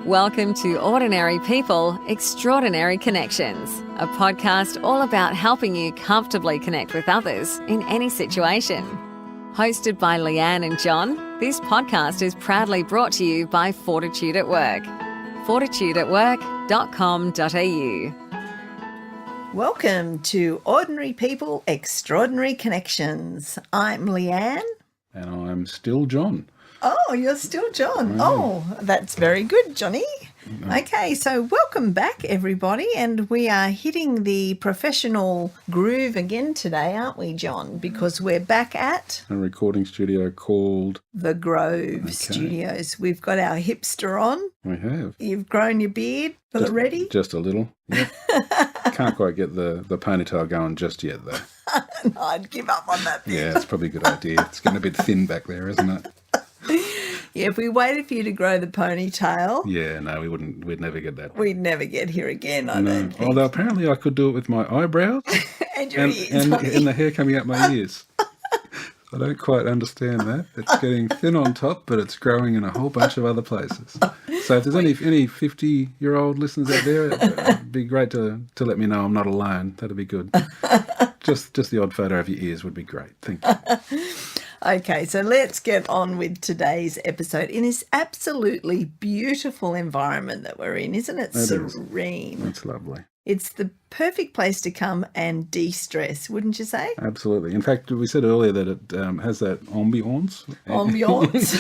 Welcome to Ordinary People, Extraordinary Connections, a podcast all about helping you comfortably connect with others in any situation. Hosted by Leanne and John, this podcast is proudly brought to you by Fortitude at Work. fortitudeatwork.com.au. Welcome to Ordinary People, Extraordinary Connections. I'm Leanne. And I'm still John. Oh, you're still John. Oh, that's very good, Johnny. Okay, so welcome back, everybody. And we are hitting the professional groove again today, aren't we, John? Because we're back at A recording studio called The Grove Studios. We've got our hipster on. We have. You've grown your beard already? Just a little. Yep. Can't quite get the ponytail going just yet, though. No, I'd give up on that bit. Yeah, it's probably a good idea. It's getting a bit thin back there, isn't it? Yeah, if we waited for you to grow the ponytail, Yeah, no, we wouldn't. We'd never get that. we'd never get here again, I don't think. Although apparently I could do it with my eyebrows And your ears, and honey. the hair coming out my ears. I don't quite understand that. It's getting thin on top, but it's growing in a whole bunch of other places. So if there's any 50-year-old listeners out there, it'd be great to let me know I'm not alone. That'd be good. Just the odd photo of your ears would be great. Thank you. Okay, so let's get on with today's episode in this absolutely beautiful environment that we're in, isn't it? It is. Serene. That's lovely. It's the perfect place to come and de-stress, wouldn't you say? Absolutely. In fact, we said earlier that it has that ambiance. Ambiance.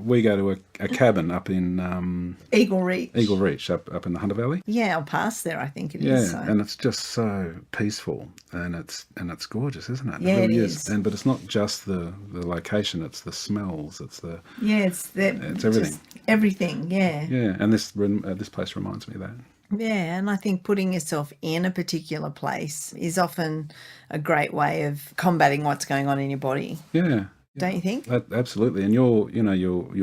We go to a cabin up in Eagle Reach. up in the Hunter Valley. Yeah, I'll pass there, I think it Yeah, is. So. and it's just so peaceful, and it's gorgeous, isn't it? Yeah, really it is. But it's not just the location; it's the smells. It's the Yeah, it's everything. just everything, yeah. yeah. And this place reminds me of that. Yeah, and I think putting yourself in a particular place is often a great way of combating what's going on in your body, Yeah, don't you think? absolutely. And your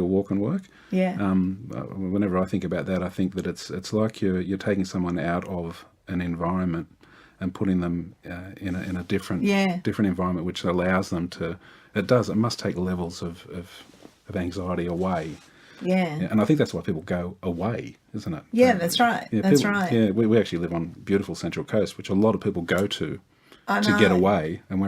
walk and work. Yeah. Whenever I think about that, I think that it's like you're taking someone out of an environment and putting them in a different environment, which allows them to. It must take levels of anxiety away. Yeah. And I think that's why people go away, isn't it? Yeah, that's right. That's right. Yeah, we actually live on beautiful Central Coast, which a lot of people go to know. get away, and we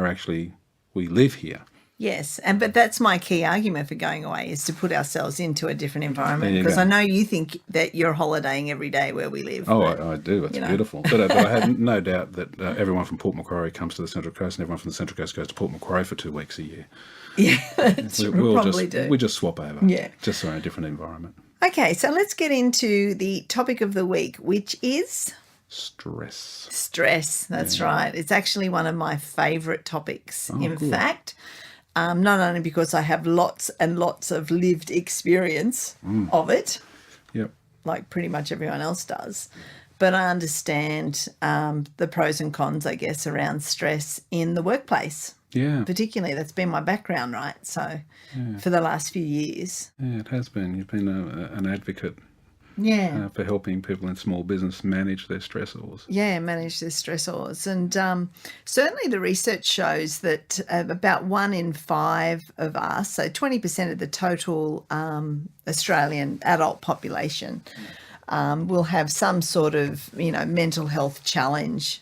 live here. Yes, but that's my key argument for going away is to put ourselves into a different environment, There you because go. I know you think that you're holidaying every day where we live. Oh, but, I do. It's you know. beautiful. But I have no doubt that everyone from Port Macquarie comes to the Central Coast, and everyone from the Central Coast goes to Port Macquarie for 2 weeks a year. Yeah, that's true. We probably do. We just swap over. Yeah. Just so in a different environment. Okay, so let's get into the topic of the week, which is Stress. stress. That's right. It's actually one of my favourite topics. In good. fact, not only because I have lots and lots of lived experience of it, Yep. like pretty much everyone else does, but I understand the pros and cons, I guess, around stress in the workplace. Yeah. Particularly, that's been my background, right? So for the last few years. Yeah, it has been. You've been an advocate Yeah. for helping people in small business manage their stressors. Yeah, manage their stressors. And certainly the research shows that about 1 in 5 of us, so 20% of the total Australian adult population, will have some sort of, mental health challenge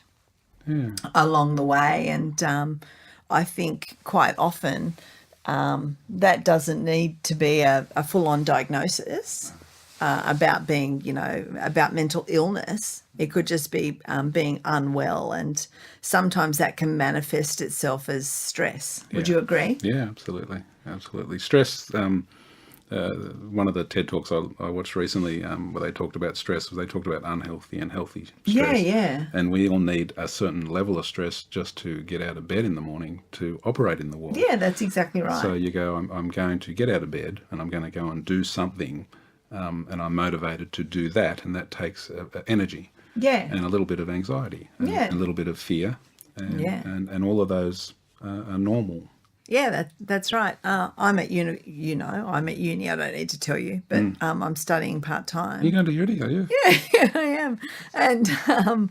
along the way. And I think quite often that doesn't need to be a full-on diagnosis about being, about mental illness. It could just be being unwell, and sometimes that can manifest itself as stress. Would you agree? Yeah, absolutely. Absolutely. Stress, one of the TED Talks I watched recently where they talked about stress, they talked about unhealthy and healthy stress. Yeah. And we all need a certain level of stress just to get out of bed in the morning to operate in the world. Yeah, that's exactly right. So you go, I'm going to get out of bed and I'm going to go and do something, and I'm motivated to do that, and that takes energy yeah. and a little bit of anxiety and Yeah. a little bit of fear, and, Yeah. and all of those are normal. Yeah, that's right. I'm at uni. I'm at uni. I don't need to tell you, but I'm studying part-time. You're going to uni, are you? Yeah, I am,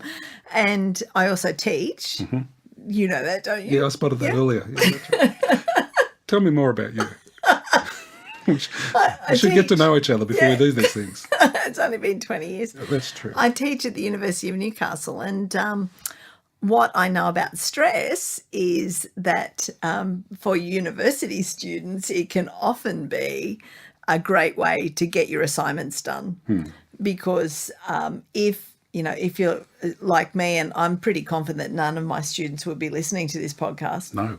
and I also teach. Mm-hmm. You know that, don't you? Yeah, I spotted that earlier. Yeah, that's right. Tell me more about you. We should get to know each other before we do these things. It's only been 20 years. That's true. I teach at the University of Newcastle, and what I know about stress is that for university students, it can often be a great way to get your assignments done. Because if you're like me, and I'm pretty confident that none of my students would be listening to this podcast. No.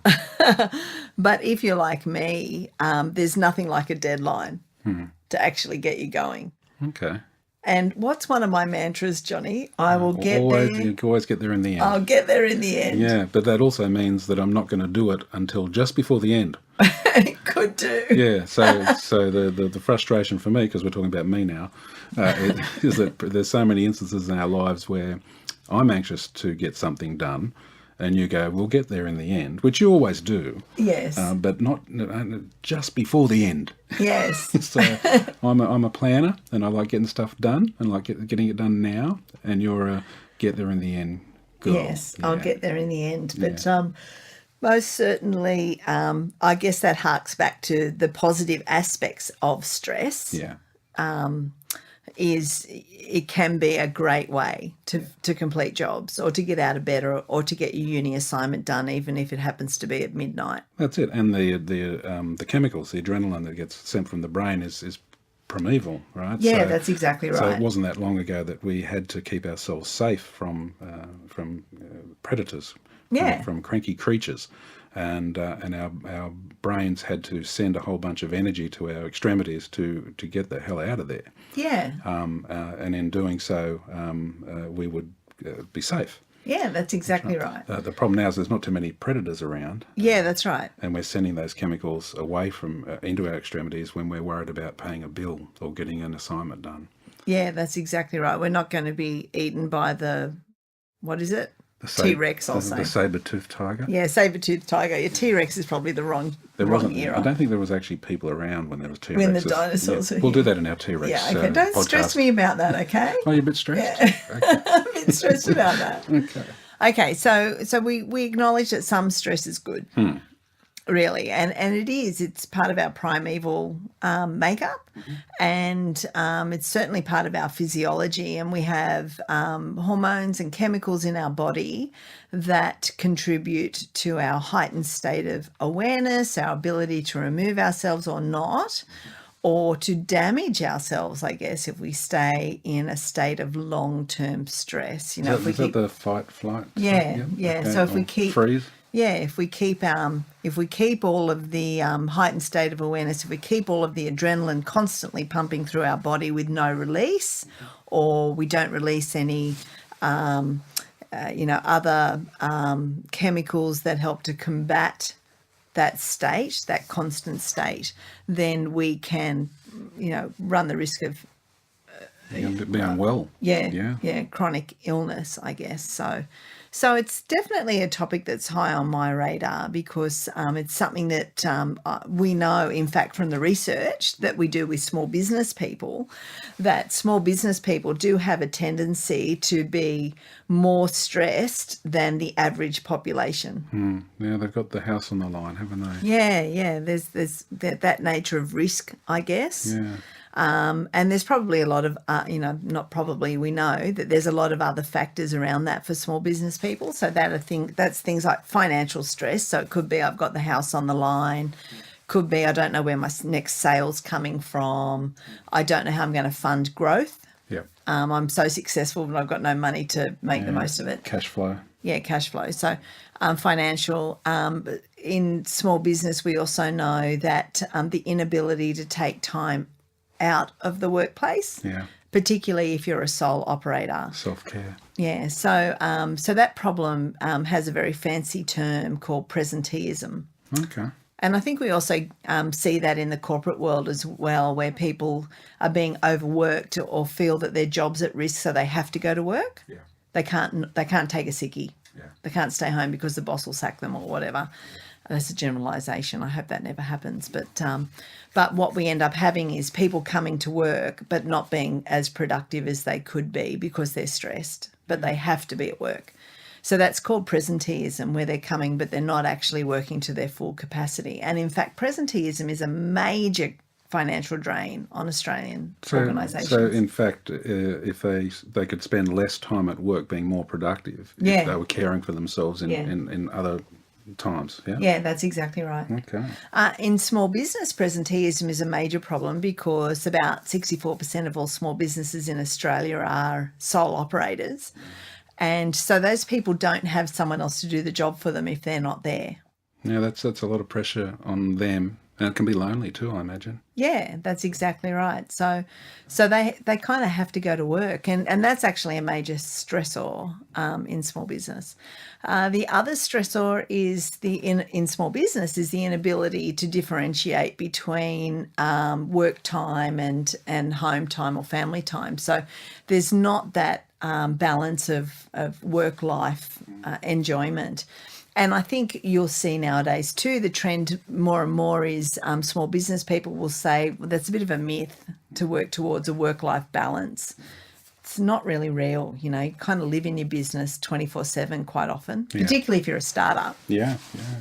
But if you're like me, there's nothing like a deadline to actually get you going. Okay. And what's one of my mantras, Johnny? I will get always, there. You always get there in the end. I'll get there in the end. Yeah, but that also means that I'm not going to do it until just before the end. It could do. Yeah, so the frustration for me, because we're talking about me now, is that there's so many instances in our lives where I'm anxious to get something done, and you go, we'll get there in the end, which you always do. Yes. But not just before the end. Yes. So I'm a planner, and I like getting stuff done, and like getting it done now. And you're a get there in the end girl. Yes, Yeah. I'll get there in the end. But most certainly, I guess that harks back to the positive aspects of stress. Yeah. Is it can be a great way to complete jobs, or to get out of bed, or to get your uni assignment done, even if it happens to be at midnight. That's it. And the chemicals, the adrenaline that gets sent from the brain is primeval, right? Yeah, that's exactly right. So it wasn't that long ago that we had to keep ourselves safe from predators, from cranky creatures, and our brains had to send a whole bunch of energy to our extremities to get the hell out of there. Yeah. And in doing so, we would be safe. Yeah, that's exactly right. The problem now is there's not too many predators around. Yeah, that's right. And we're sending those chemicals away from into our extremities when we're worried about paying a bill or getting an assignment done. Yeah, that's exactly right. We're not going to be eaten by the, what is it? T-Rex, I'll say. The saber-toothed tiger. Yeah, saber-toothed tiger. Your T-Rex is probably the wrong era. I don't think there was actually people around when there was T-Rexes. When the dinosaurs were We'll do here. that in our T-Rex Yeah, okay. Don't podcast. stress me about that, okay? Oh, you're a bit stressed? Yeah. Okay. I'm a bit stressed about that. Okay. Okay, so we acknowledge that some stress is good, really, and it's part of our primeval makeup, and it's certainly part of our physiology, and we have hormones and chemicals in our body that contribute to our heightened state of awareness, our ability to remove ourselves or not, or to damage ourselves, I guess, if we stay in a state of long-term stress. You know, Is that the fight, flight? Yeah. Okay. So if Or we keep freeze. Yeah, if we keep all of the heightened state of awareness, if we keep all of the adrenaline constantly pumping through our body with no release, or we don't release any, other chemicals that help to combat that state, that constant state, then we can, run the risk of Be unwell. chronic illness, I guess. So it's definitely a topic that's high on my radar, because it's something that we know, in fact, from the research that we do with small business people, that small business people do have a tendency to be more stressed than the average population. Yeah, they've got the house on the line, haven't they? Yeah. There's that nature of risk, I guess. Yeah. And there's probably a lot of, we know that there's a lot of other factors around that for small business people. So that's things like financial stress. So it could be I've got the house on the line. Could be I don't know where my next sale's coming from. I don't know how I'm going to fund growth. Yeah. I'm so successful, but I've got no money to make the most of it. Cash flow. Yeah, cash flow. So financial. In small business, we also know that the inability to take time out of the workplace, particularly if you're a sole operator. Self-care. Yeah, so that problem has a very fancy term called presenteeism. Okay. And I think we also see that in the corporate world as well, where people are being overworked or feel that their job's at risk, so they have to go to work. Yeah. They can't take a sickie. Yeah. They can't stay home because the boss will sack them or whatever. That's a generalisation. I hope that never happens. But what we end up having is people coming to work but not being as productive as they could be because they're stressed, but they have to be at work. So that's called presenteeism, where they're coming but they're not actually working to their full capacity. And in fact, presenteeism is a major financial drain on Australian So, organisations. so in fact, if they could spend less time at work being more productive, Yeah. if they were caring for themselves Yeah. in other times, yeah? Yeah, that's exactly right. Okay. In small business, presenteeism is a major problem because about 64% of all small businesses in Australia are sole operators. And so those people don't have someone else to do the job for them if they're not there. Yeah, that's a lot of pressure on them. And it can be lonely too, I imagine. Yeah, that's exactly right. So they kind of have to go to work, and that's actually a major stressor in small business. The other stressor is in small business is the inability to differentiate between work time and home time or family time. So there's not that balance of work life enjoyment. And I think you'll see nowadays too, the trend more and more is small business people will say, well, that's a bit of a myth to work towards a work-life balance. It's not really real. You know, you kind of live in your business 24/7 quite often, particularly if you're a startup. Yeah.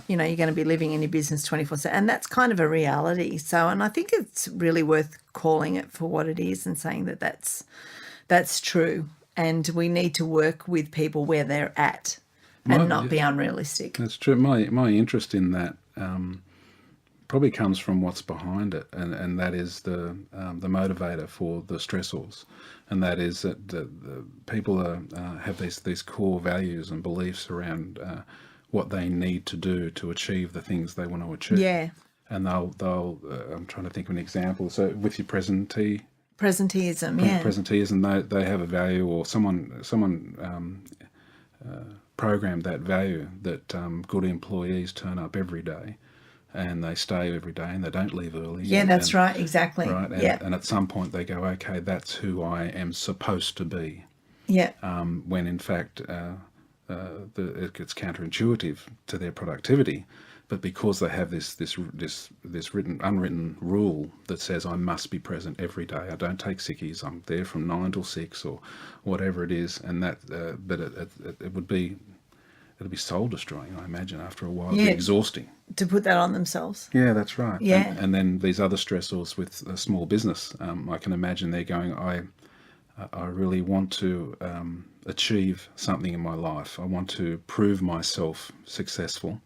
You know, you're going to be living in your business 24/7. And that's kind of a reality. So, and I think it's really worth calling it for what it is and saying that that's true. And we need to work with people where they're at. And not be unrealistic. That's true. My interest in that probably comes from what's behind it, and that is the motivator for the stressors, and that is that the people have these core values and beliefs around what they need to do to achieve the things they want to achieve. Yeah. And they'll I'm trying to think of an example. So with your presenteeism, they have a value, or someone programmed that value that good employees turn up every day and they stay every day and they don't leave early. Yeah, that's right, exactly. Right, and at some point they go, okay, that's who I am supposed to be. Yeah. When in fact it gets counterintuitive to their productivity, but because they have this unwritten rule that says I must be present every day. I don't take sickies. I'm there from 9 till 6 or whatever it is, and that. But it'd be soul destroying, I imagine, after a while. It'd be exhausting to put that on themselves. Yeah, that's right. Yeah, and then these other stressors with a small business. I can imagine they're going. I really want to achieve something in my life. I want to prove myself successful.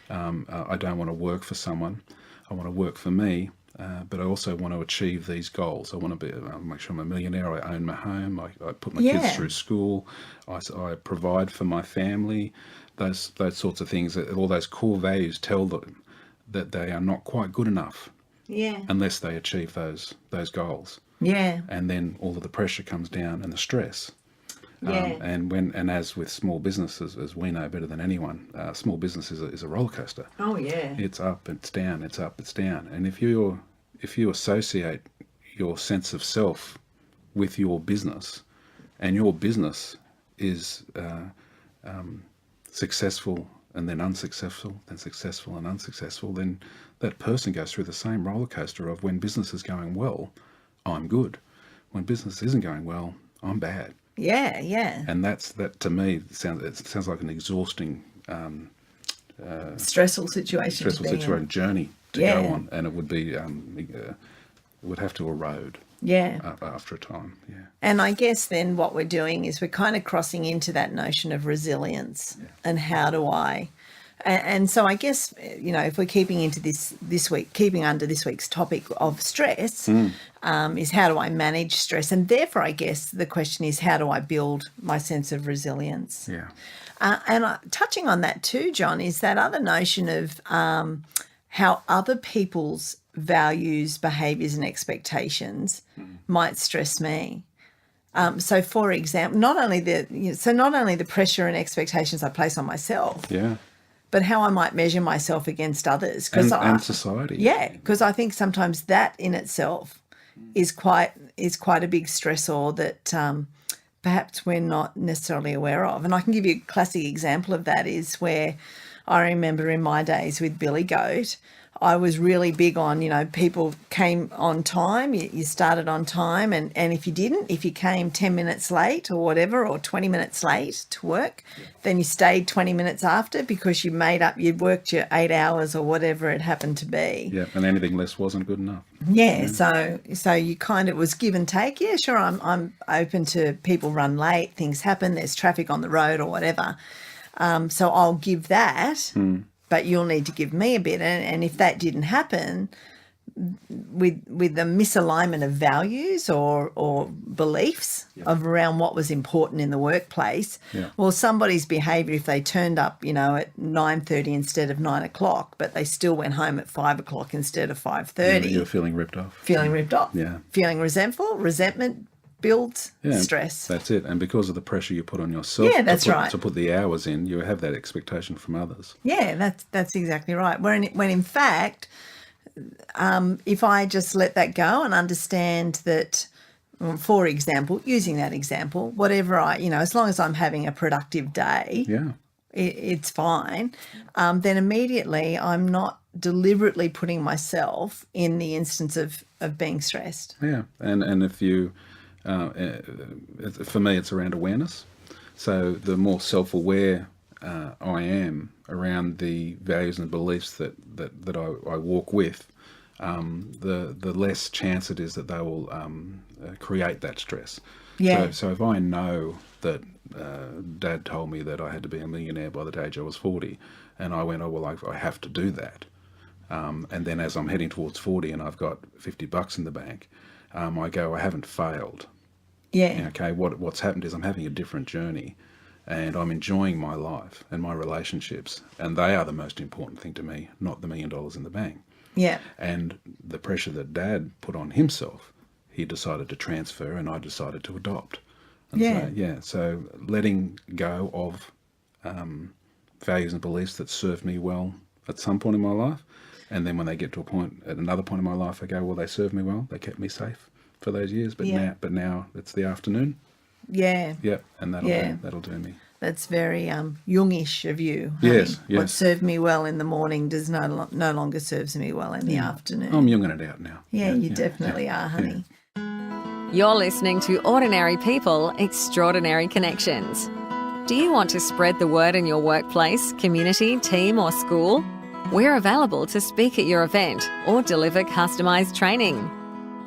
I don't want to work for someone. I want to work for me, but I also want to achieve these goals. I want to make sure I'm a millionaire. I own my home. I put my kids through school. I provide for my family. Those sorts of things. All those core values tell them that they are not quite good enough. Yeah. Unless they achieve those goals. Yeah. And then all of the pressure comes down and the stress. Yeah. And as with small businesses, as we know better than anyone, small business is a roller coaster. Oh yeah. It's up, it's down, it's up, it's down. And if you associate your sense of self with your business, and your business is successful and then unsuccessful, then successful and unsuccessful, then that person goes through the same roller coaster of when business is going well, I'm good. When business isn't going well, I'm bad. Yeah, yeah. And that to me sounds like an exhausting, stressful situation. Journey to go on, and it would be it would have to erode. Yeah. After a time. Yeah. And I guess then what we're doing is we're kind of crossing into that notion of resilience and how do I. And so I guess, you know, if we're keeping into this week, keeping under this week's topic of stress, is how do I manage stress? And therefore, I guess the question is, how do I build my sense of resilience? Yeah. And touching on that too, John, is that other notion of how other people's values, behaviours and expectations might stress me. So, for example, not only the pressure and expectations I place on myself, but how I might measure myself against others. And society. Yeah, because I think sometimes that in itself is quite a big stressor that perhaps we're not necessarily aware of. And I can give you a classic example of that is where I remember in my days with Billy Goat, I was really big on, people came on time, you started on time, and if you didn't, if you came 10 minutes late or whatever, or 20 minutes late to work, then you stayed 20 minutes after because you'd worked your 8 hours or whatever it happened to be. Yeah, and anything less wasn't good enough. Yeah, so you kind of was give and take. Yeah, sure, I'm open to people run late, things happen, there's traffic on the road or whatever. So I'll give that. But you'll need to give me a bit. And if that didn't happen, with the misalignment of values or beliefs of around what was important in the workplace, well, somebody's behaviour, if they turned up, at 9:30 instead of 9 o'clock, but they still went home at 5 o'clock instead of 5:30. You're feeling ripped off. Feeling ripped off. Yeah. Feeling resentful, resentment builds stress. That's it. And because of the pressure you put on yourself to put the hours in, you have that expectation from others. Yeah, that's exactly right. When in fact, if I just let that go and understand that, for example, using that example, whatever as long as I'm having a productive day, it's fine, then immediately I'm not deliberately putting myself in the instance of being stressed. Yeah, and if you... for me, it's around awareness. So the more self-aware I am around the values and beliefs that I walk with, the less chance it is that they will create that stress. Yeah. So if I know that Dad told me that I had to be a millionaire by the age I was 40, and I went, I have to do that. And then as I'm heading towards 40 and I've got $50 in the bank, I go, I haven't failed. Yeah. Okay, what's happened is I'm having a different journey and I'm enjoying my life and my relationships, and they are the most important thing to me, not the $1 million in the bank. Yeah. And the pressure that Dad put on himself, he decided to transfer and I decided to adopt. And so letting go of values and beliefs that served me well at some point in my life, and then when they get to another point in my life, I go, well, they served me well, they kept me safe for those years, but now it's the afternoon. Yeah. Yep, and that'll do me. That's very Jungish of you. Yes. What served me well in the morning does no longer serves me well in the afternoon. I'm younging it out now. Yeah, you definitely are, honey. You're listening to Ordinary People, Extraordinary Connections. Do you want to spread the word in your workplace, community, team or school? We're available to speak at your event or deliver customised training.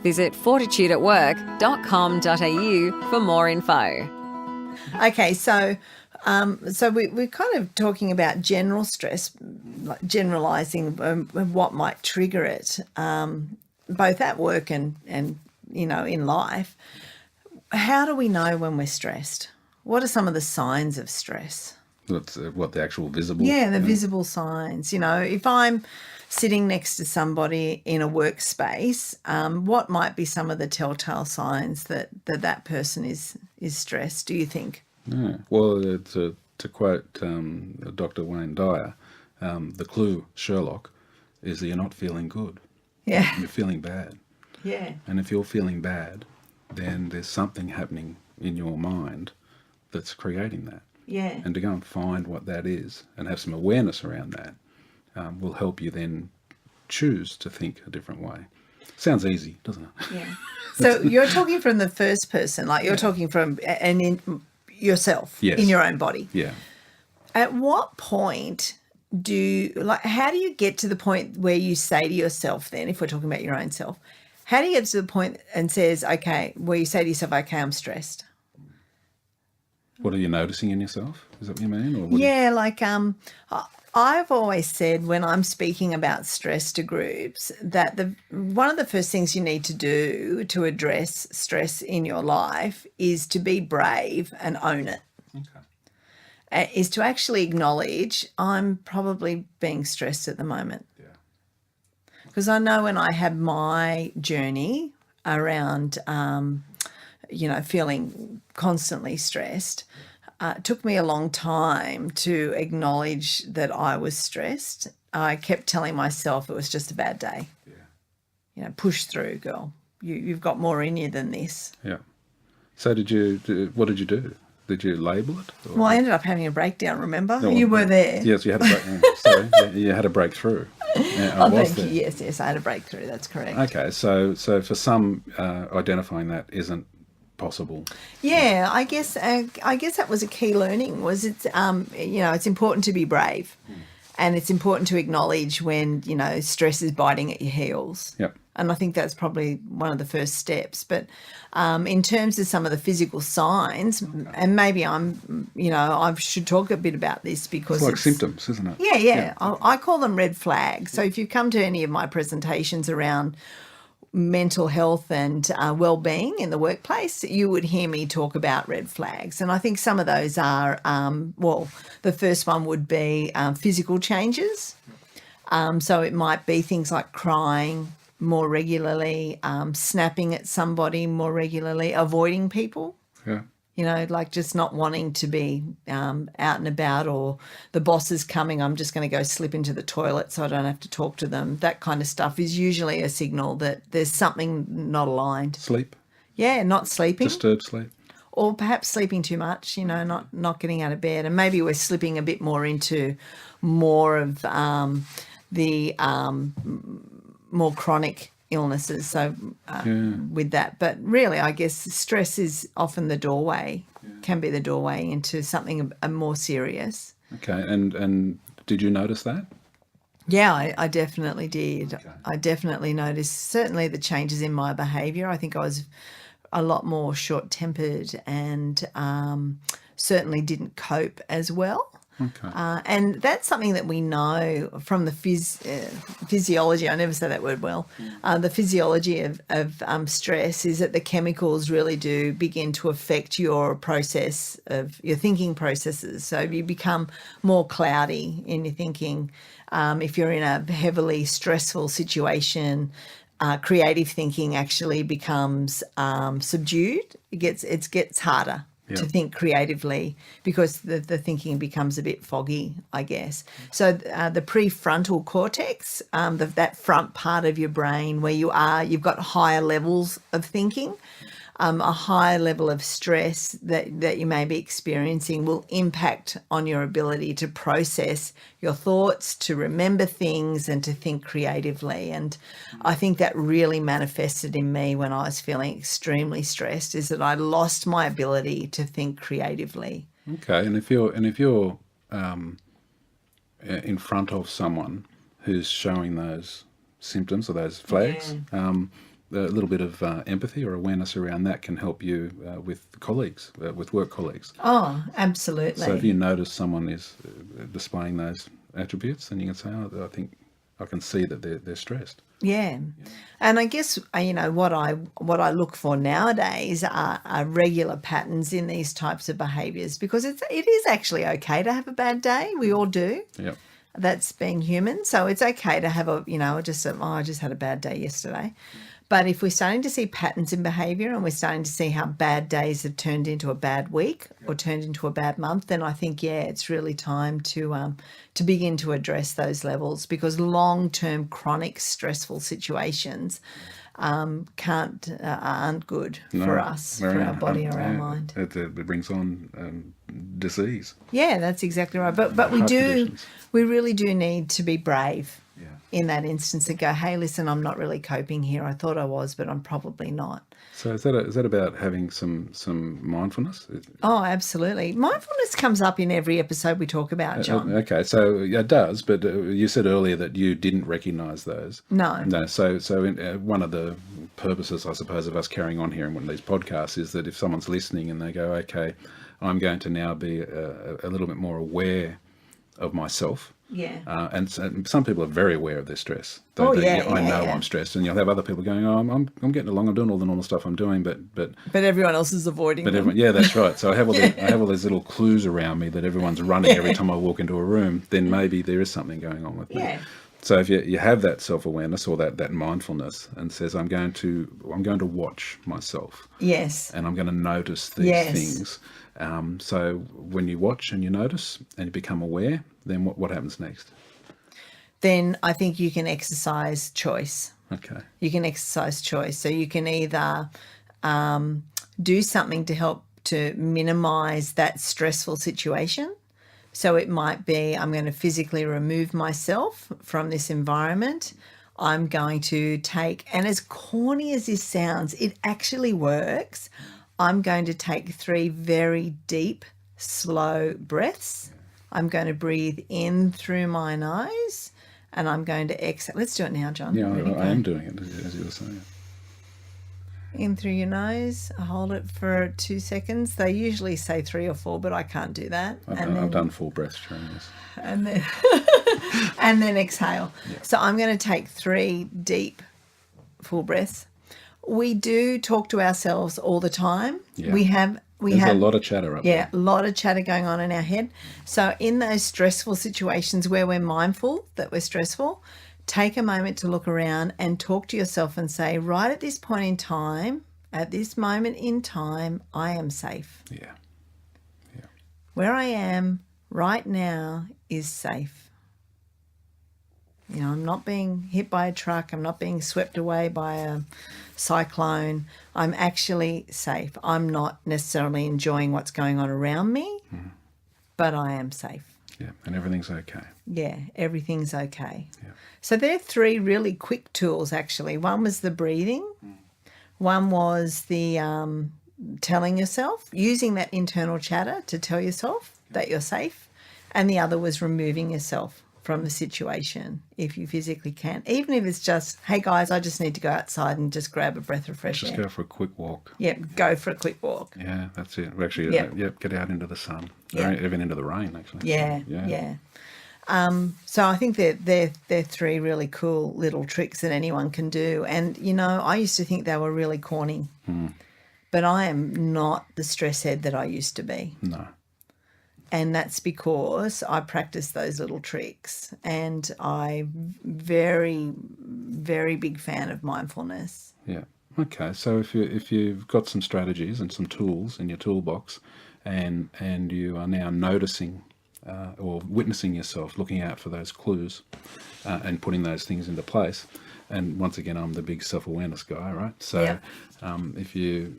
Visit fortitudeatwork.com.au for more info. Okay, so we're kind of talking about general stress, like generalising what might trigger it, both at work and in life. How do we know when we're stressed? What are some of the signs of stress? What the actual visible? Yeah, the visible signs. If I'm sitting next to somebody in a workspace, what might be some of the telltale signs that person is stressed, do you think? Yeah. Well, to quote Dr. Wayne Dyer, the clue, Sherlock, is that you're not feeling good. Yeah. You're feeling bad. Yeah. And if you're feeling bad, then there's something happening in your mind that's creating that. Yeah. And to go and find what that is and have some awareness around that will help you then choose to think a different way. Sounds easy, doesn't it? Yeah. So you're talking from the first person, like you're talking from yourself, yes. in your own body. Yeah. At what point how do you get to the point where you say to yourself then, if we're talking about your own self, how do you get to the point and says, okay, where you say to yourself, okay, I'm stressed? What are you noticing in yourself? Is that what you mean? Or I've always said when I'm speaking about stress to groups that one of the first things you need to do to address stress in your life is to be brave and own it. Okay. Is to actually acknowledge I'm probably being stressed at the moment. Yeah. Because I know when I had my journey around, feeling constantly stressed, it took me a long time to acknowledge that I was stressed. I kept telling myself it was just a bad day. Yeah. Push through, girl. You've got more in you than this. Yeah. So what did you do? Did you label it? Or? Well, I ended up having a breakdown, remember? You were there. Yes, you had a break. You had a breakthrough. Oh, thank you. Yes, I had a breakthrough. That's correct. Okay, so for some, identifying that isn't possible. Yeah, I guess that was a key learning. Was it's it's important to be brave, and it's important to acknowledge when stress is biting at your heels. Yep. And I think that's probably one of the first steps. But in terms of some of the physical signs, and maybe I should talk a bit about this because It's like symptoms, isn't it? Yeah. I call them red flags. So if you come to any of my presentations around mental health and well-being in the workplace, you would hear me talk about red flags. And I think some of those are, the first one would be physical changes. So it might be things like crying more regularly, snapping at somebody more regularly, avoiding people. Yeah. Like just not wanting to be out and about, or the boss is coming, I'm just going to go slip into the toilet so I don't have to talk to them. That kind of stuff is usually a signal that there's something not aligned. Sleep. Yeah, not sleeping. Disturbed sleep. Or perhaps sleeping too much, not getting out of bed. And maybe we're slipping a bit more into more of the more chronic illnesses, so with that. But really, I guess stress is often the doorway, can be the doorway into something more serious. Okay, and did you notice that? Yeah, I definitely did. Okay. I definitely noticed certainly the changes in my behaviour. I think I was a lot more short-tempered and certainly didn't cope as well. Okay. And that's something that we know from the physiology. I never say that word well. The physiology of stress is that the chemicals really do begin to affect your process of your thinking processes. So you become more cloudy in your thinking. If you're in a heavily stressful situation, creative thinking actually becomes subdued. It gets harder to think creatively because the thinking becomes a bit foggy, I guess. So the prefrontal cortex, that front part of your brain where you've got higher levels of thinking, a higher level of stress that you may be experiencing will impact on your ability to process your thoughts, to remember things, and to think creatively. And I think that really manifested in me when I was feeling extremely stressed, is that I lost my ability to think creatively. Okay, and if you're in front of someone who's showing those symptoms or those flags, a little bit of empathy or awareness around that can help you with colleagues, with work colleagues. Oh, absolutely. So if you notice someone is displaying those attributes, then you can say, I think I can see that they're stressed. Yeah. And I guess, what I look for nowadays are regular patterns in these types of behaviours, because it is actually okay to have a bad day. We all do. Yep. That's being human. So it's okay to have I just had a bad day yesterday. But if we're starting to see patterns in behaviour and we're starting to see how bad days have turned into a bad week or turned into a bad month, then I think, it's really time to begin to address those levels, because long-term chronic stressful situations aren't good for us, for our body or our mind. It brings on disease. Yeah, that's exactly right. But we really do need to be brave. In that instance, and go, hey, listen, I'm not really coping here. I thought I was, but I'm probably not. So is that about having some mindfulness? Oh, absolutely. Mindfulness comes up in every episode we talk about, John. Okay, so it does, but you said earlier that you didn't recognise those. No. So one of the purposes, I suppose, of us carrying on here in one of these podcasts is that if someone's listening and they go, okay, I'm going to now be a little bit more aware of myself. Yeah. And some people are very aware of their stress. I know I'm stressed, and you'll have other people going, I'm getting along, I'm doing all the normal stuff I'm doing, but everyone else is avoiding them. That's right. So I have all these little clues around me that everyone's running every time I walk into a room. Then maybe there is something going on with me. So if you have that self-awareness or that mindfulness and says, I'm going to watch myself. Yes. And I'm going to notice these things. So when you watch and you notice and you become aware, then what happens next? Then I think you can exercise choice. Okay. You can exercise choice. So you can either do something to help to minimise that stressful situation. So it might be I'm going to physically remove myself from this environment. I'm going to take, and as corny as this sounds, it actually works. I'm going to take 3 very deep, slow breaths. I'm going to breathe in through my nose and I'm going to exhale. Let's do it now, John. Yeah, Ready, I am doing it, as you were saying. In through your nose, hold it for 2 seconds. They usually say 3 or 4, but I can't do that. I've done 4 breaths during this. And then, and then exhale. Yeah. So I'm going to take 3 deep, full breaths. We do talk to ourselves all the time. Yeah. There's a lot of chatter up there. Yeah, a lot of chatter going on in our head. So in those stressful situations where we're mindful that we're stressful, take a moment to look around and talk to yourself and say, right at this point in time, at this moment in time, I am safe. Yeah. Yeah. Where I am right now is safe. You know, I'm not being hit by a truck. I'm not being swept away by a cyclone. I'm actually safe. I'm not necessarily enjoying what's going on around me, but I am safe. Yeah, and everything's okay. Yeah, everything's okay. Yeah. So there are 3 really quick tools, actually. One was the breathing. One was the telling yourself, using that internal chatter to tell yourself that you're safe. And the other was removing yourself from the situation if you physically can. Even if it's just, hey guys, I just need to go outside and just grab a breath of fresh air. Just go for a quick walk. Yeah, go for a quick walk. Yeah, that's it. Actually, get out into the sun. Yeah. Even into the rain, actually. Yeah. So I think they're 3 really cool little tricks that anyone can do. And, you know, I used to think they were really corny. But I am not the stress head that I used to be. No. And that's because I practice those little tricks. And I'm very, very big fan of mindfulness. Yeah. Okay. So if you've got some strategies and some tools in your toolbox, and you are now noticing or witnessing yourself, looking out for those clues, and putting those things into place. And once again, I'm the big self-awareness guy, right? So if you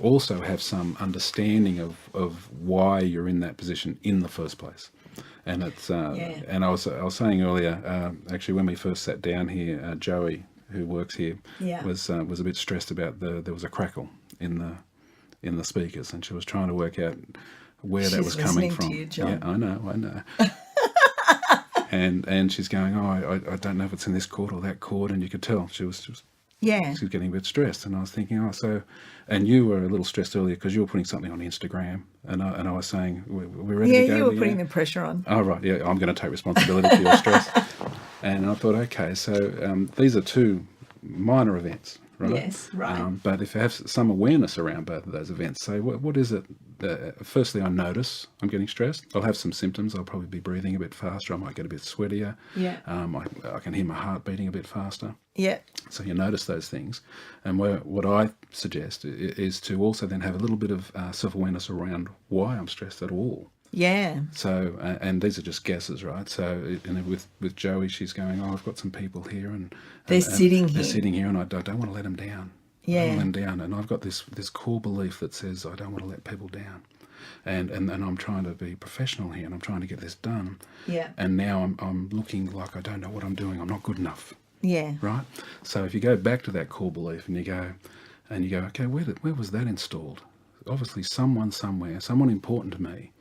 also have some understanding of why you're in that position in the first place. And it's and I was saying earlier, actually, when we first sat down here, Joey, who works here, was a bit stressed about there was a crackle in the speakers, and she was trying to work out where that was coming from. To you, John. Yeah, I know. And she's going, I don't know if it's in this chord or that chord, and you could tell she was getting a bit stressed. And I was thinking, and you were a little stressed earlier because you were putting something on Instagram, and I was saying, we're ready to go. Yeah, you were putting the pressure on. Oh, right, yeah, I'm going to take responsibility for your stress. And I thought, okay, so these are 2 minor events, right? Yes, right. But if you have some awareness around both of those events, say, what is it? Firstly, I notice I'm getting stressed. I'll have some symptoms. I'll probably be breathing a bit faster. I might get a bit sweatier. Yeah. I can hear my heart beating a bit faster. Yeah. So you notice those things. And what I suggest is to also then have a little bit of self-awareness around why I'm stressed at all. Yeah. So, and these are just guesses, right? So, and with Joey, she's going, I've got some people here, and they're sitting here, and I don't want to let them down. Yeah. I don't want them down, and I've got this core belief that says I don't want to let people down, and I'm trying to be professional here, and I'm trying to get this done. Yeah. And now I'm looking like I don't know what I'm doing. I'm not good enough. Yeah. Right. So if you go back to that core belief, and you go, okay, where was that installed? Obviously, someone somewhere, someone important to me,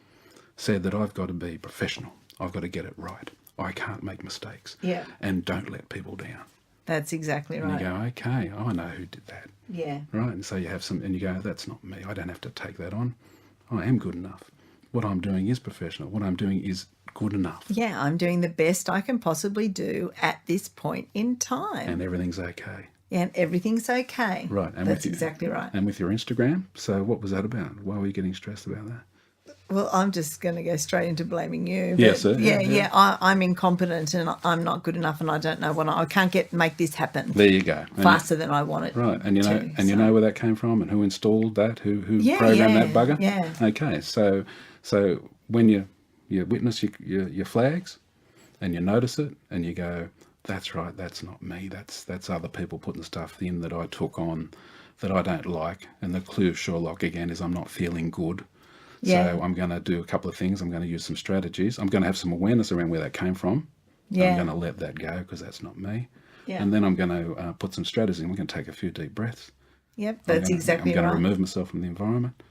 said that I've got to be professional. I've got to get it right. I can't make mistakes. Yeah. And don't let people down. That's exactly right. And you go, okay, I know who did that. Yeah. Right. And so you have some, and you go, that's not me. I don't have to take that on. I am good enough. What I'm doing is professional. What I'm doing is good enough. Yeah, I'm doing the best I can possibly do at this point in time. And everything's okay. Yeah, and everything's okay. Right. And that's exactly right. And with your Instagram, so what was that about? Why were you getting stressed about that? Well, I'm just going to go straight into blaming you. Yes, sir. Yeah. I'm incompetent and I'm not good enough, and I don't know I can't make this happen. There you go. Faster than I want it. Right, and you know where that came from, and who installed that, who programmed that bugger. Yeah. Okay, so when you witness your flags, and you notice it, and you go, that's right, that's not me. That's other people putting stuff in that I took on, that I don't like, and the clue of Sherlock again is I'm not feeling good. Yeah. So I'm going to do a couple of things. I'm going to use some strategies. I'm going to have some awareness around where that came from. Yeah. I'm going to let that go because that's not me. Yeah. And then I'm going to put some strategies in. We're going to take a few deep breaths. Yep, that's exactly I'm going right. to remove myself from the environment,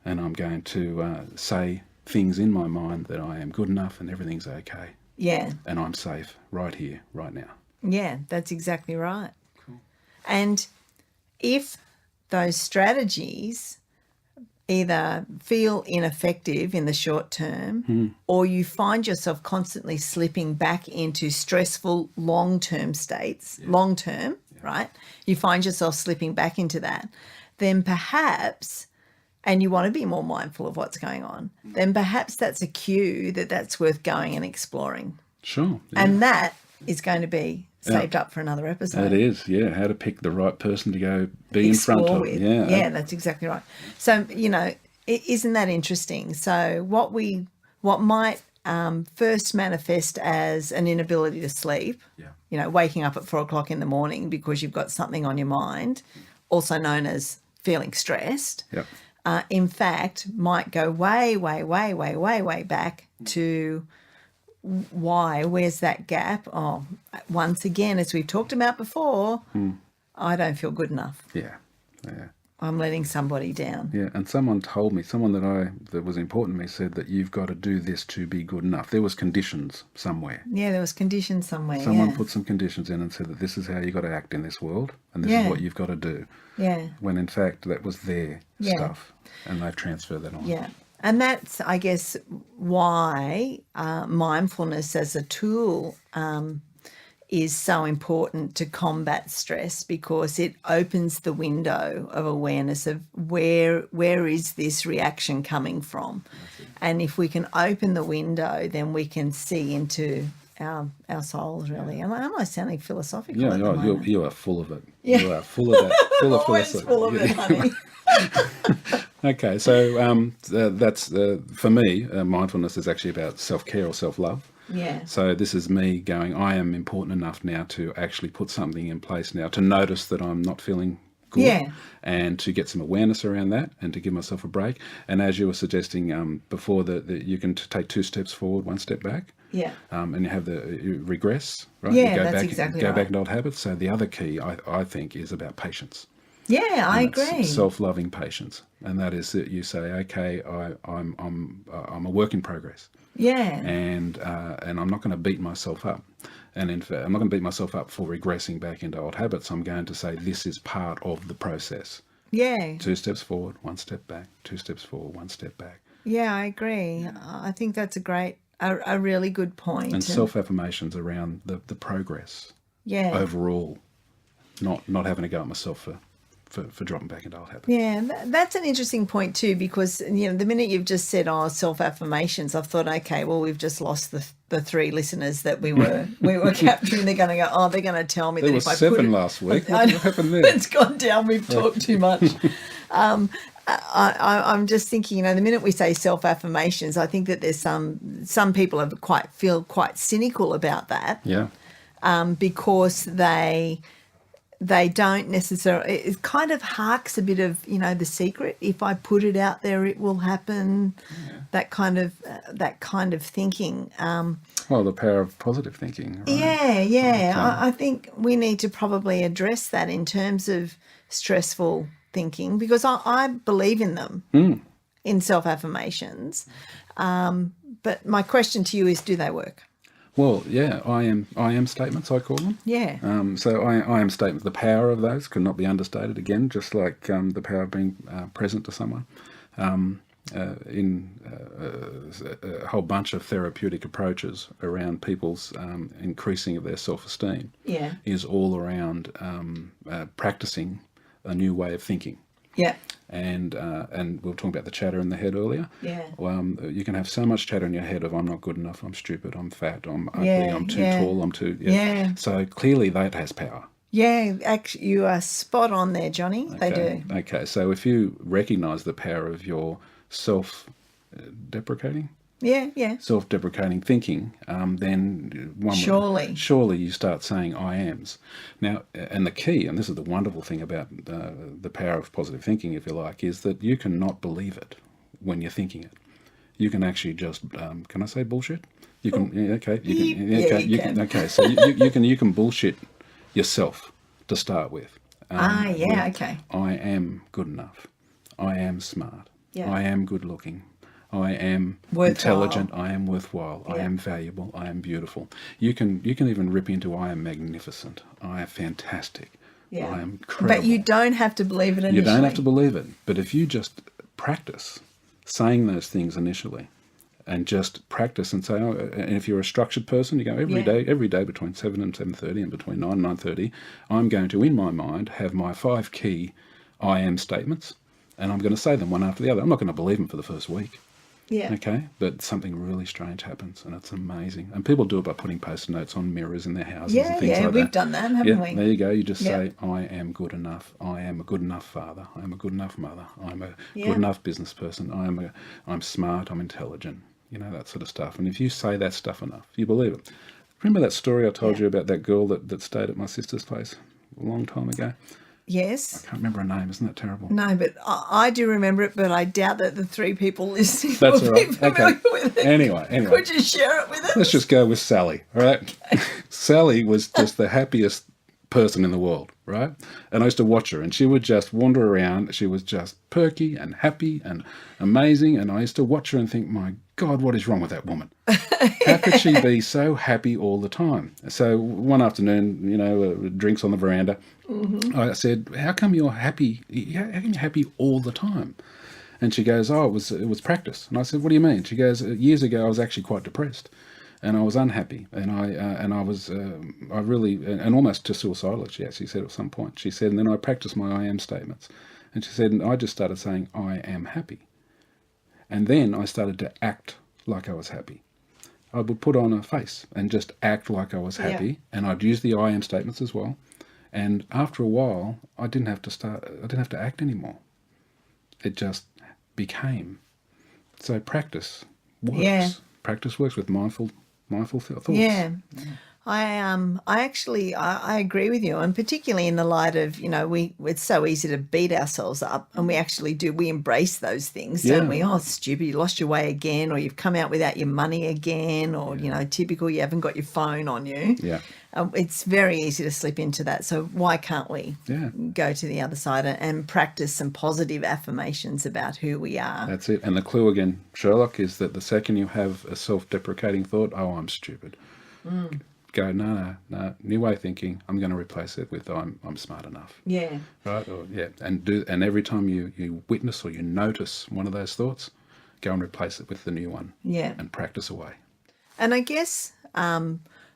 and I'm going to say things in my mind that I am good enough and everything's okay. Yeah. And I'm safe right here, right now. Yeah, that's exactly right. Cool. And if those strategies either feel ineffective in the short term or you find yourself constantly slipping back into stressful long-term states, long-term, right? You find yourself slipping back into that, then perhaps, and you want to be more mindful of what's going on, then perhaps that's a cue that that's worth going and exploring. Sure. Yeah. And that is going to be saved up for another episode. It is, yeah. How to pick the right person to go be in front of. With. Yeah. Yeah, that's exactly right. So, isn't that interesting? So what might first manifest as an inability to sleep, waking up at 4 o'clock in the morning because you've got something on your mind, also known as feeling stressed, in fact, might go way, way, way, way, way, way back to where's that gap? Oh, once again, as we've talked about before, I don't feel good enough. Yeah. I'm letting somebody down. Yeah, and someone told me, that was important to me said that you've got to do this to be good enough. There was conditions somewhere. Yeah, there was conditions somewhere. Someone put some conditions in and said that this is how you got to act in this world and this is what you've got to do. Yeah. When in fact that was their stuff and they've transferred that on. Yeah. And that's, I guess, why mindfulness as a tool is so important to combat stress, because it opens the window of awareness of where is this reaction coming from. And if we can open the window, then we can see into our souls, really. Am I sounding philosophical? Yeah, at the moment? you are full of it. Yeah. You are full of that. Full of Always philosophy. full of it, honey. Okay, so that's for me, mindfulness is actually about self-care or self-love. Yeah. So this is me going, I am important enough now to actually put something in place now to notice that I'm not feeling good and to get some awareness around that and to give myself a break. And as you were suggesting before, that you can take 2 steps forward, 1 step back. Yeah. And you have you regress, right? Yeah, you go that's back, exactly go right. back into old habits. So the other key, I think, is about patience. Yeah, I agree. Self-loving patience, and that is that you say, okay, I'm a work in progress. Yeah. And I'm not going to beat myself up. And in fact, I'm not going to beat myself up for regressing back into old habits. I'm going to say this is part of the process. Yeah. 2 steps forward, 1 step back. 2 steps forward, 1 step back. Yeah, I agree. I think that's a really good point. And self-affirmations around the progress. Yeah. Overall, not having to go at myself for dropping back into old habits. Yeah, that's an interesting point too, because the minute you've just said self-affirmations, I've thought, okay, well, we've just lost the 3 listeners that we were capturing. They're going to go, they're going to tell me There that was if I 7 put it, last week. What happened there? It's gone down. We've talked too much. I'm just thinking, the minute we say self-affirmations, I think that there's some people feel quite cynical about that. Yeah. Because they don't necessarily, it kind of harks a bit of, The Secret. If I put it out there, it will happen. Yeah. That kind of thinking. Well, the power of positive thinking. Right? Yeah. Okay. I think we need to probably address that in terms of stressful thinking, because I believe in them, in self-affirmations. But my question to you is, do they work? Well, yeah, I am statements, I call them. Yeah. So I am statements. The power of those could not be understated. Again, just like the power of being present to someone. In a whole bunch of therapeutic approaches around people's increasing of their self-esteem. Yeah. Is all around practicing a new way of thinking. Yeah. And we were talking about the chatter in the head earlier. Yeah. You can have so much chatter in your head of I'm not good enough, I'm stupid, I'm fat, I'm ugly, I'm too tall, I'm too... Yeah. So clearly that has power. Yeah, actually, you are spot on there, Johnny. Okay. They do. Okay, so if you recognise the power of your self-deprecating... Yeah. self-deprecating thinking, then surely you start saying I ams. Now, and the key, and this is the wonderful thing about the power of positive thinking, if you like, is that you can not believe it when you're thinking it. You can actually just, can I say bullshit? You can, okay. You can. Okay, so you can bullshit yourself to start with. Okay. I am good enough. I am smart. Yeah. I am good looking. I am Worthwhile. intelligent. I am worthwhile. I am valuable. I am beautiful. You can even rip into I am magnificent. I am fantastic. Yeah. I am incredible. But you don't have to believe it initially. You don't have to believe it. But if you just practice saying those things initially, and just practice and say, and if you're a structured person, you go every day between 7 and 7:30 and between 9 and 9:30, I'm going to, in my mind, have my 5 key I am statements, and I'm going to say them one after the other. I'm not going to believe them for the first week. Yeah. Okay, but something really strange happens, and it's amazing. And people do it by putting post-it notes on mirrors in their houses and things like that. We've done that, haven't we? There you go. You just say, I am good enough. I am a good enough father. I am a good enough mother. I'm a good enough business person. I'm smart. I'm intelligent. You know, that sort of stuff. And if you say that stuff enough, you believe it. Remember that story I told you about that girl that stayed at my sister's place a long time ago? Yes. I can't remember her name. Isn't that terrible? No, but I do remember it, but I doubt that the 3 people listening That's will all be right. familiar Okay. with it. Anyway. Could you share it with us? Let's just go with Sally, all right? Sally was just the happiest person in the world, right? And I used to watch her, and she would just wander around. She was just perky and happy and amazing, and I used to watch her and think, my God, what is wrong with that woman? How could she be so happy all the time? So one afternoon, you know, drinks on the veranda, I said, how come you're happy? How come you're happy all the time? And she goes, oh, it was practice. And I said, what do you mean? She goes, years ago, I was actually quite depressed. And I was unhappy, and I was almost to suicidal. She actually said at some point. She said, and then I practiced my I am statements, and she said, and I just started saying I am happy, and then I started to act like I was happy. I would put on a face and just act like I was happy, and I'd use the I am statements as well. And after a while, I didn't have to act anymore. It just became. So practice works. Yeah. Practice works with mindful thoughts. Yeah. I agree with you, and particularly in the light of, you know, it's so easy to beat ourselves up, and we embrace those things, don't we? Oh, stupid, you lost your way again, or you've come out without your money again, or you know, typical, you haven't got your phone on you. Yeah. It's very easy to slip into that. So why can't we go to the other side and practice some positive affirmations about who we are? That's it. And the clue again, Sherlock, is that the second you have a self-deprecating thought, oh, I'm stupid. Go, no, new way of thinking. I'm going to replace it with I'm smart enough. Yeah. Right? Or, and every time you witness or you notice one of those thoughts, go and replace it with the new one. Yeah. And practice away. And I guess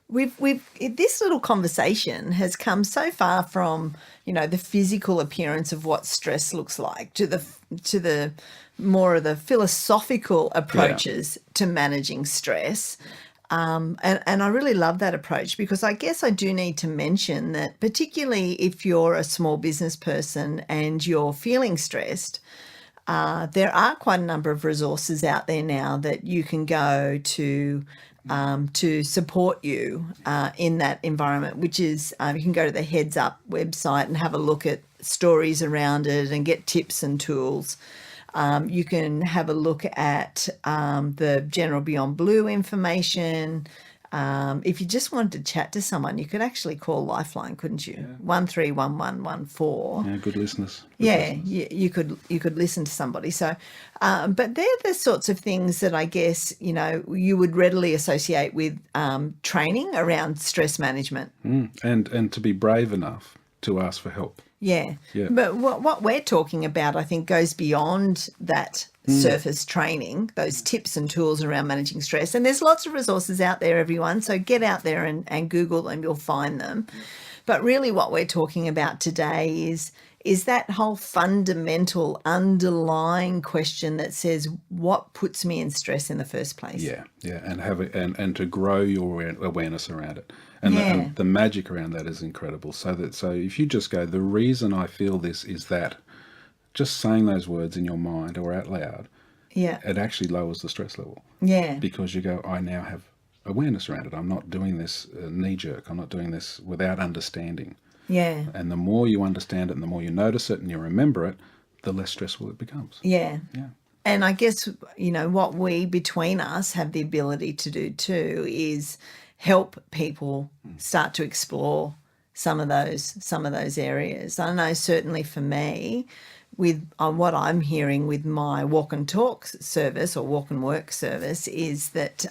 this little conversation has come so far from, you know, the physical appearance of what stress looks like to the more of the philosophical approaches to managing stress. And I really love that approach, because I guess I do need to mention that, particularly if you're a small business person and you're feeling stressed, there are quite a number of resources out there now that you can go to support you in that environment, which is you can go to the Heads Up website and have a look at stories around it and get tips and tools. You can have a look at the general Beyond Blue information. If you just wanted to chat to someone, you could actually call Lifeline, couldn't you? 131114. Yeah, good listeners. You could listen to somebody. So, but they're the sorts of things that I guess, you know, you would readily associate with training around stress management. And to be brave enough to ask for help. Yeah. But what we're talking about, I think, goes beyond that surface training, those tips and tools around managing stress. And there's lots of resources out there, everyone. So get out there and Google them, you'll find them. But really what we're talking about today is that whole fundamental underlying question that says, what puts me in stress in the first place? Yeah, and have it, and to grow your awareness around it. And the magic around that is incredible. So if you just go, the reason I feel this is that, just saying those words in your mind or out loud, it actually lowers the stress level. Yeah. Because you go, I now have awareness around it. I'm not doing this knee-jerk. I'm not doing this without understanding. Yeah. And the more you understand it and the more you notice it and you remember it, the less stressful it becomes. Yeah. Yeah. And I guess, what we between us have the ability to do too is help people start to explore some of those areas. I know certainly for me, with what I'm hearing with my walk and talk service or walk and work service is that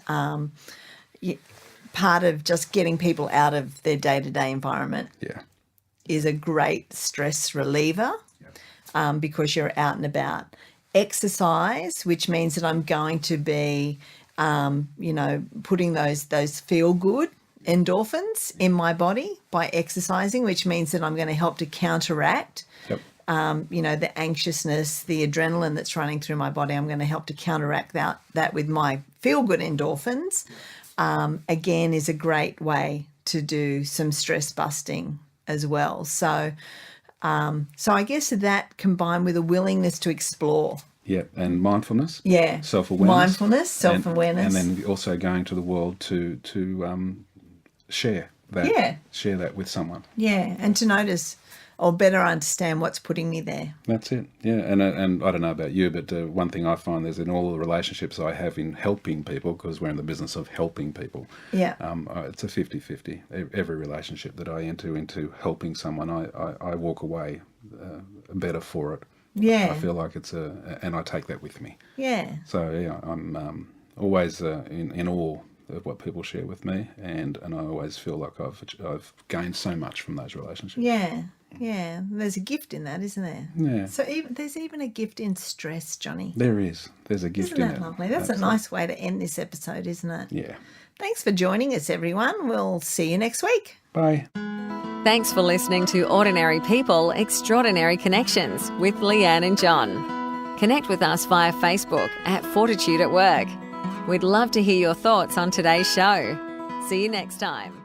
part of just getting people out of their day-to-day environment is a great stress reliever because you're out and about. Exercise, which means that I'm going to be, putting those feel-good endorphins in my body by exercising, which means that I'm going to help to counteract the anxiousness, the adrenaline that's running through my body. I'm going to help to counteract that with my feel-good endorphins. Again, is a great way to do some stress busting as well. So I guess that combined with a willingness to explore. Yeah, and mindfulness. Yeah. Self-awareness. Mindfulness, self-awareness. And then also going to the world to share that. Yeah. Share that with someone. Yeah, and to notice or better understand what's putting me there. That's it. Yeah, and I don't know about you, but one thing I find is in all the relationships I have in helping people, because we're in the business of helping people. Yeah. It's a 50-50. Every relationship that I enter into helping someone, I walk away better for it. Yeah. I feel like and I take that with me. Yeah. So yeah, I'm always in awe of what people share with me, and I always feel like I've gained so much from those relationships. Yeah. Yeah. There's a gift in that, isn't there? Yeah. So there's even a gift in stress, Johnny. There is. There's a gift in it. Isn't that lovely? That's a nice way to end this episode, isn't it? Yeah. Thanks for joining us, everyone. We'll see you next week. Bye. Thanks for listening to Ordinary People, Extraordinary Connections with Leanne and John. Connect with us via Facebook at Fortitude at Work. We'd love to hear your thoughts on today's show. See you next time.